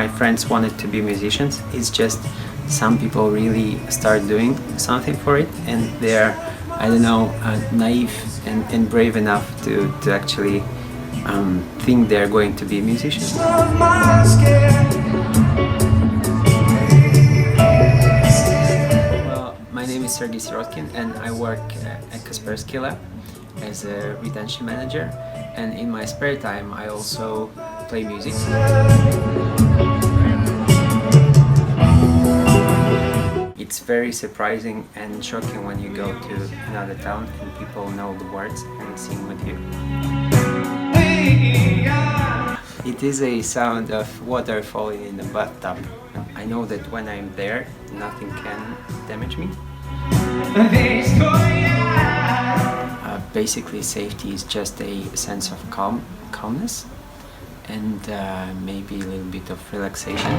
my friends wanted to be musicians. It's just some people really start doing something for it, and they're, I don't know, naive and brave enough to actually think they're going to be musicians. Well, my name is Sirotkin, and I work at Kaspersky lab as a retention manager, and in my spare time I also play music. It's very surprising and shocking when you go to another town and people know the words and sing with you. It is a sound of water falling in the bathtub. I know that when I'm there, nothing can damage me. Basically, safety is just a sense of calmness and maybe a little bit of relaxation.